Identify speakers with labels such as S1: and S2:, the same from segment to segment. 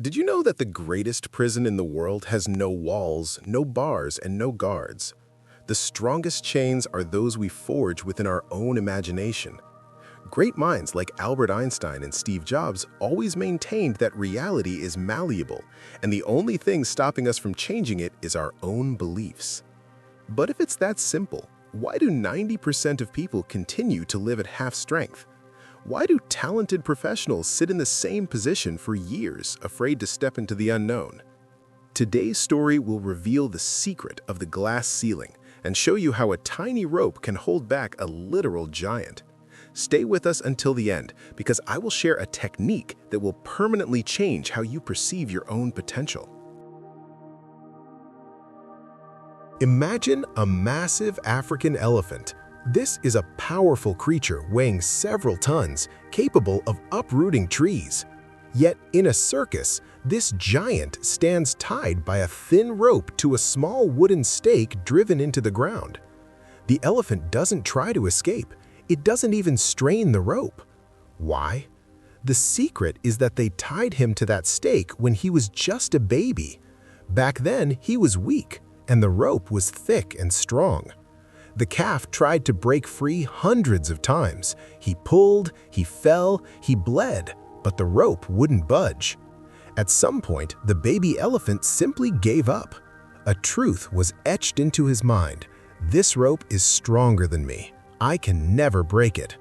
S1: Did you know that the greatest prison in the world has no walls, no bars, and no guards? The strongest chains are those we forge within our own imagination. Great minds like Albert Einstein and Steve Jobs always maintained that reality is malleable, and the only thing stopping us from changing it is our own beliefs. But if it's that simple, why do 90% of people continue to live at half strength? Why do talented professionals sit in the same position for years, afraid to step into the unknown? Today's story will reveal the secret of the glass ceiling and show you how a tiny rope can hold back a literal giant. Stay with us until the end, because I will share a technique that will permanently change how you perceive your own potential. Imagine a massive African elephant. This is a powerful creature weighing several tons, capable of uprooting trees. Yet in a circus, this giant stands tied by a thin rope to a small wooden stake driven into the ground. The elephant doesn't try to escape. It doesn't even strain the rope. Why? The secret is that they tied him to that stake when he was just a baby. Back then, he was weak, and the rope was thick and strong. The calf tried to break free hundreds of times. He pulled, he fell, he bled, but the rope wouldn't budge. At some point, the baby elephant simply gave up. A truth was etched into his mind. This rope is stronger than me. I can never break it.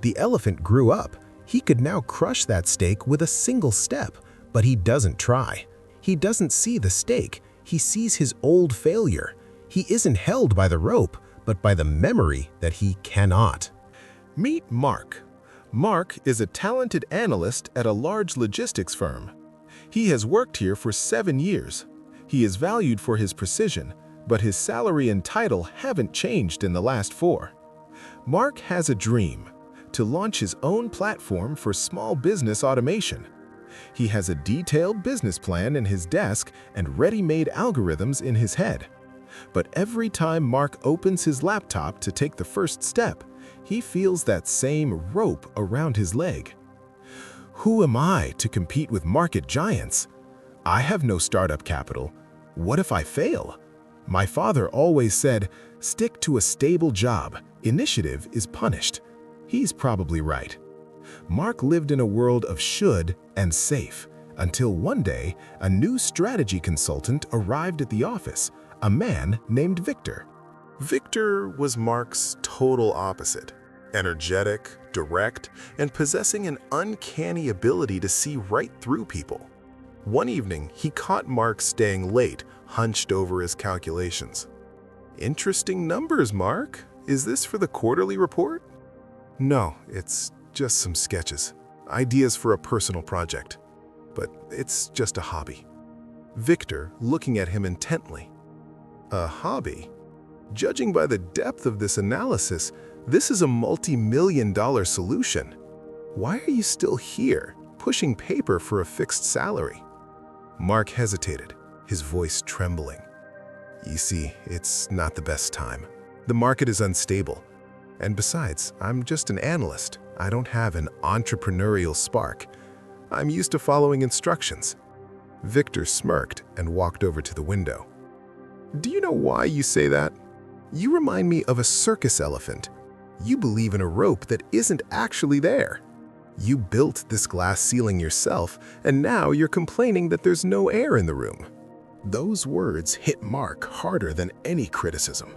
S1: The elephant grew up. He could now crush that stake with a single step, but he doesn't try. He doesn't see the stake. He sees his old failure. He isn't held by the rope, but by the memory that he cannot. Meet Mark. Mark is a talented analyst at a large logistics firm. He has worked here for 7 years. He is valued for his precision, but his salary and title haven't changed in the last 4. Mark has a dream: to launch his own platform for small business automation. He has a detailed business plan in his desk and ready-made algorithms in his head. But every time Mark opens his laptop to take the first step, he feels that same rope around his leg. Who am I to compete with market giants? I have no startup capital. What if I fail? My father always said, stick to a stable job. Initiative is punished. He's probably right. Mark lived in a world of should and safe, until one day, a new strategy consultant arrived at the office, a man named Victor. Victor was Mark's total opposite: energetic, direct, and possessing an uncanny ability to see right through people. One evening, he caught Mark staying late, hunched over his calculations. "Interesting numbers, Mark. Is this for the quarterly report?" "No, it's just some sketches. Ideas for a personal project. But it's just a hobby." Victor, looking at him intently. "A hobby? Judging by the depth of this analysis, this is a multi-million-dollar solution. Why are you still here, pushing paper for a fixed salary?" Mark hesitated, his voice trembling. "You see, it's not the best time. The market is unstable. And besides, I'm just an analyst. I don't have an entrepreneurial spark. I'm used to following instructions." Victor smirked and walked over to the window. "Do you know why you say that? You remind me of a circus elephant. You believe in a rope that isn't actually there. You built this glass ceiling yourself, and now you're complaining that there's no air in the room." Those words hit Mark harder than any criticism.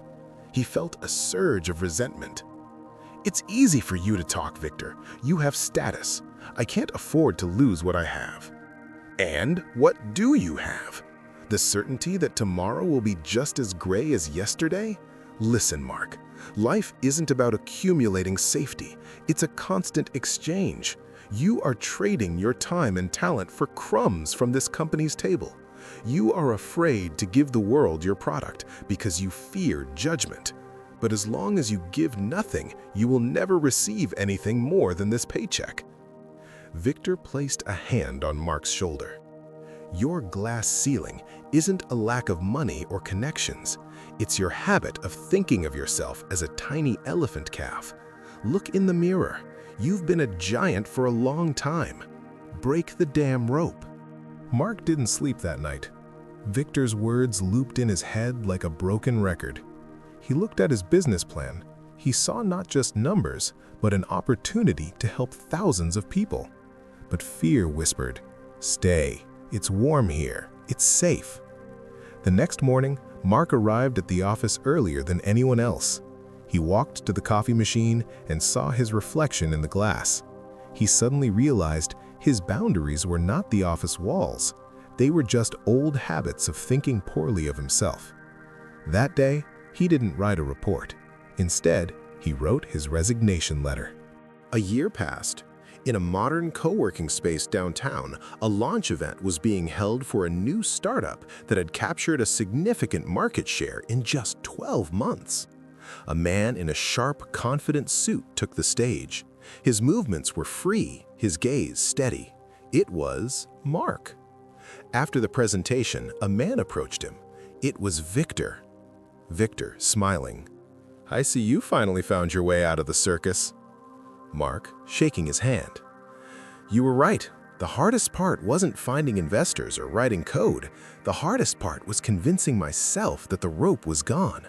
S1: He felt a surge of resentment. "It's easy for you to talk, Victor. You have status. I can't afford to lose what I have." "And what do you have? The certainty that tomorrow will be just as gray as yesterday? Listen, Mark, life isn't about accumulating safety. It's a constant exchange. You are trading your time and talent for crumbs from this company's table. You are afraid to give the world your product because you fear judgment. But as long as you give nothing, you will never receive anything more than this paycheck." Victor placed a hand on Mark's shoulder. "Your glass ceiling isn't a lack of money or connections. It's your habit of thinking of yourself as a tiny elephant calf. Look in the mirror. You've been a giant for a long time. Break the damn rope." Mark didn't sleep that night. Victor's words looped in his head like a broken record. He looked at his business plan. He saw not just numbers, but an opportunity to help thousands of people. But fear whispered, "Stay. It's warm here. It's safe." The next morning, Mark arrived at the office earlier than anyone else. He walked to the coffee machine and saw his reflection in the glass. He suddenly realized his boundaries were not the office walls. They were just old habits of thinking poorly of himself. That day, he didn't write a report. Instead, he wrote his resignation letter. A year passed. In a modern co-working space downtown, a launch event was being held for a new startup that had captured a significant market share in just 12 months. A man in a sharp, confident suit took the stage. His movements were free, his gaze steady. It was Mark. After the presentation, a man approached him. It was Victor. Victor, smiling. "I see you finally found your way out of the circus." Mark, shaking his hand. "You were right. The hardest part wasn't finding investors or writing code. The hardest part was convincing myself that the rope was gone.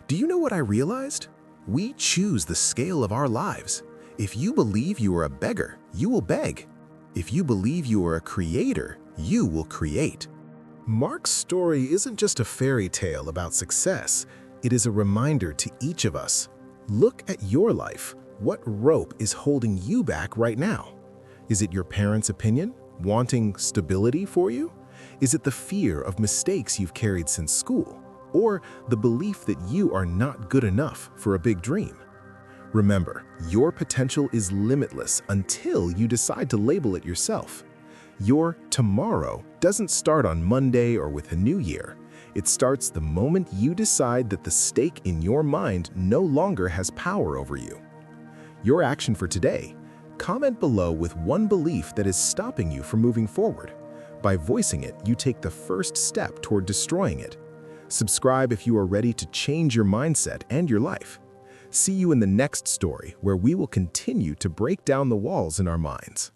S1: Do you know what I realized? We choose the scale of our lives. If you believe you are a beggar, you will beg. If you believe you are a creator, you will create." Mark's story isn't just a fairy tale about success. It is a reminder to each of us. Look at your life. What rope is holding you back right now? Is it your parents' opinion, wanting stability for you? Is it the fear of mistakes you've carried since school? Or the belief that you are not good enough for a big dream? Remember, your potential is limitless until you decide to label it yourself. Your tomorrow doesn't start on Monday or with a new year. It starts the moment you decide that the stake in your mind no longer has power over you. Your action for today: comment below with one belief that is stopping you from moving forward. By voicing it, you take the first step toward destroying it. Subscribe if you are ready to change your mindset and your life. See you in the next story, where we will continue to break down the walls in our minds.